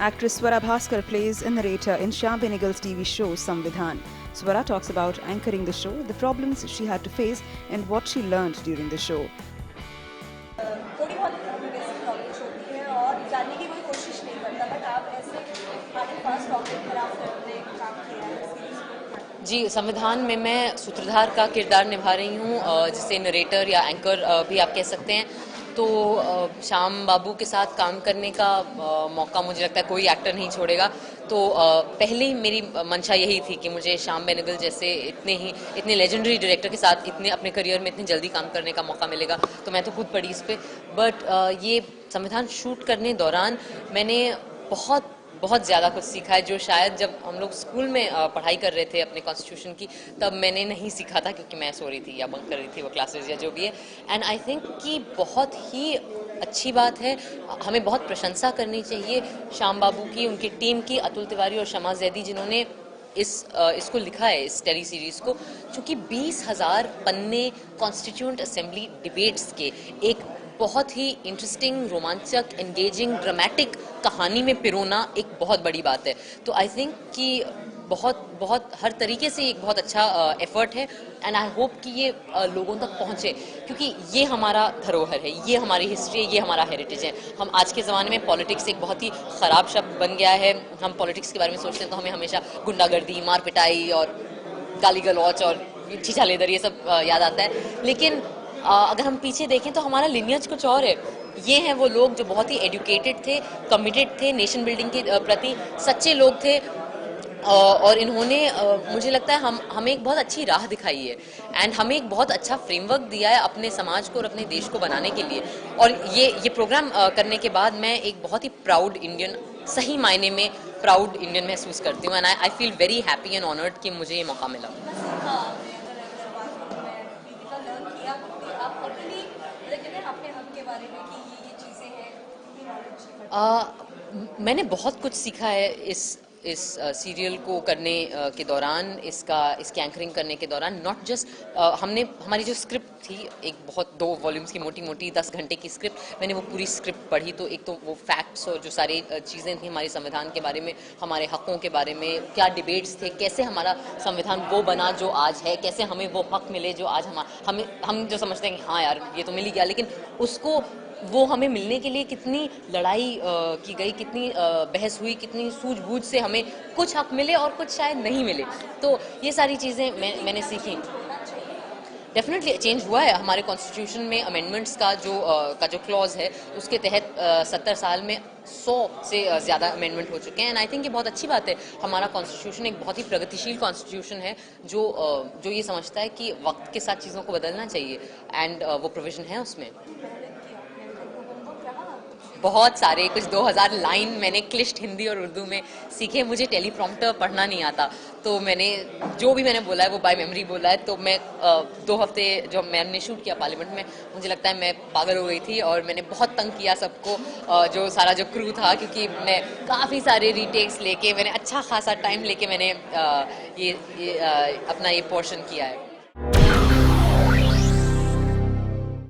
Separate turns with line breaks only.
Actress Swara Bhaskar plays a narrator in Shyam Benegal's TV show Samvidhan. Swara talks about anchoring the show, the problems she had to face, and what she learned during the show.
थोड़ी बहुत basic knowledge होती है और जानने की कोई कोशिश नहीं करता, बट आप ऐसे आपके पास टॉपिक पर आपने काम किया है।
जी, संविधान में मैं सूत्रधार का किरदार निभा रही हूँ, जिसे नरेटर या एंकर भी आप कह सकते हैं। तो श्याम बाबू के साथ काम करने का मौका मुझे लगता है कोई एक्टर नहीं छोड़ेगा। तो पहले ही मेरी मंशा यही थी कि मुझे श्याम बेनेगल जैसे इतने लेजेंडरी डायरेक्टर के साथ अपने करियर में इतनी जल्दी काम करने का मौका मिलेगा, तो मैं तो खुद पड़ी इस पे। बट ये संविधान शूट करने दौरान मैंने बहुत ज़्यादा कुछ सीखा है, जो शायद जब हम लोग स्कूल में पढ़ाई कर रहे थे अपने कॉन्स्टिट्यूशन की, तब मैंने नहीं सीखा था, क्योंकि मैं सो रही थी या बंक कर रही थी वो क्लासेस या जो भी है। एंड आई थिंक कि बहुत ही अच्छी बात है, हमें बहुत प्रशंसा करनी चाहिए श्याम बाबू की, उनकी टीम की, अतुल तिवारी और शमा जैदी, जिन्होंने इसको लिखा है, इस टेली सीरीज़ को, चूँकि 20,000 पन्ने कॉन्स्टिट्यूएंट असेंबली डिबेट्स के एक बहुत ही इंटरेस्टिंग, रोमांचक, एंगेजिंग, ड्रामेटिक कहानी में पिरोना एक बहुत बड़ी बात है। तो आई थिंक कि बहुत हर तरीके से एक बहुत अच्छा एफर्ट है, एंड आई होप कि ये लोगों तक पहुँचे, क्योंकि ये हमारा धरोहर है, ये हमारी हिस्ट्री है, ये हमारा हेरिटेज है। हम आज के ज़माने में पॉलिटिक्स एक बहुत ही ख़राब शब्द बन गया है। हम पॉलिटिक्स के बारे में सोचते हैं तो हमें हमेशा गुंडागर्दी, मार पिटाई और गाली गलौच और छीछा लेदर ये सब याद आता है। लेकिन अगर हम पीछे देखें तो हमारा लिनियज कुछ और है। ये हैं वो लोग जो बहुत ही एजुकेटेड थे, कमिटेड थे, नेशन बिल्डिंग के प्रति सच्चे लोग थे, और इन्होंने मुझे लगता है हमें एक बहुत अच्छी राह दिखाई है, एंड हमें एक बहुत अच्छा फ्रेमवर्क दिया है अपने समाज को और अपने देश को बनाने के लिए। और ये प्रोग्राम करने के बाद मैं एक बहुत ही प्राउड इंडियन, सही मायने में प्राउड इंडियन महसूस करती हूँ, and I feel very happy and honoured कि मुझे ये मौका मिला। मैंने बहुत कुछ सीखा है इस सीरियल को करने के दौरान, इसके एंकरिंग करने के दौरान। नॉट जस्ट हमारी जो स्क्रिप्ट थी, एक बहुत 2 वॉल्यूम्स की मोटी 10 घंटे की स्क्रिप्ट, मैंने वो पूरी स्क्रिप्ट पढ़ी। तो एक तो वो फैक्ट्स और जो सारी चीज़ें थी हमारे संविधान के बारे में, हमारे हकों के बारे में, क्या डिबेट्स थे, कैसे हमारा संविधान वो बना जो आज है, कैसे हमें वो हक मिले जो आज हम जो समझते हैं कि हाँ यार ये तो मिल ही गया, लेकिन उसको वो हमें मिलने के लिए कितनी लड़ाई की गई, कितनी बहस हुई, कितनी सूझबूझ से हमें कुछ हक मिले और कुछ शायद नहीं मिले। तो ये सारी चीज़ें मैंने सीखी। डेफिनेटली चेंज हुआ है हमारे कॉन्स्टिट्यूशन में। अमेंडमेंट्स का जो क्लॉज है, उसके तहत 70 साल में 100 से ज़्यादा अमेंडमेंट हो चुके हैं, एंड आई थिंक ये बहुत अच्छी बात है। हमारा कॉन्स्टिट्यूशन एक बहुत ही प्रगतिशील कॉन्स्टिट्यूशन है, जो ये समझता है कि वक्त के साथ चीज़ों को बदलना चाहिए, एंड वो प्रोविज़न है उसमें। बहुत सारे, कुछ 2000 लाइन मैंने क्लिष्ट हिंदी और उर्दू में सीखे। मुझे टेलीप्रॉम्प्टर पढ़ना नहीं आता, तो जो भी मैंने बोला है वो बाय मेमोरी बोला है। तो मैं 2 हफ्ते जो मैंने शूट किया पार्लियामेंट में, मुझे लगता है मैं पागल हो गई थी, और मैंने बहुत तंग किया सबको, जो सारा जो क्रू था, क्योंकि मैं काफ़ी सारे रीटेक्स लेके, मैंने अच्छा खासा टाइम लेके मैंने अपना ये पोर्शन किया है।